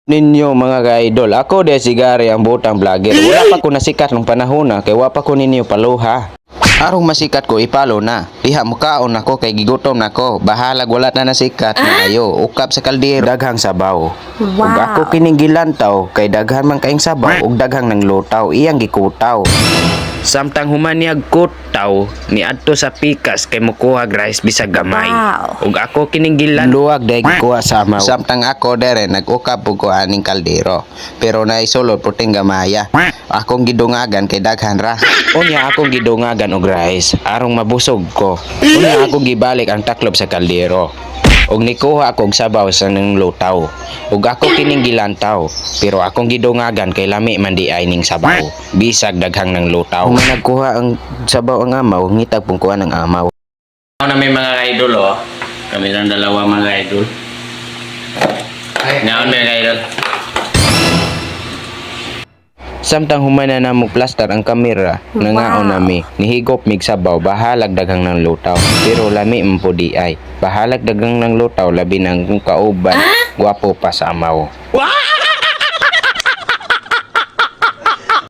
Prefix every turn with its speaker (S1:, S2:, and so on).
S1: Ninyo mga ka-idol, ako de si Gary ang butang vlogger. Wala pa ko nasikat ng panahon na kay wapa ko ninyo paluha. Arong masikat ko ipalo na. Diha mukaon ako kay gigutom nako. Bahalag wala na nasikat na ayo. Ukap sa kaldero daghang sabaw. Ug ako kining gilantaw kay daghan man kaing sabaw ug daghang nang lutaw iyang gikutaw. Samtang humaniag kutaw ni adto sa pikas kay mukuha rice bisag gamay. Ug ako kining gilanluwag dahil gikuha sa amaw. Samtang ako dere nag-ukap ug ko aning kaldero. Pero naisulod puting gamaya. Akong gidungagan kay daghan ra. Unya akong gidungagan og rice arong mabusog ko. Unya akong gibalik ang taklob sa kaldero. Og nikuha ako og sabaw sa nang lutaw. Ug ako kining gilantaw, pero akong gidungagan kay lami man di ay ning sabaw. Bisag daghang nang lutaw. Kung nagkuha ang sabaw ang amaw, ngitag pong kuha ng amaw.
S2: Ako na may mga idol oh. Kami lang dalawa mga idol. Ngayon mga idol.
S1: Samtang humana na mo plaster ang kamera, nangaon nami, nihigop mig sabaw, bahalag daghang ng lutaw. Pero lami man di ay. Bahalag daghang ng lutaw, labi ng kauban, gwapo pa sa amaw.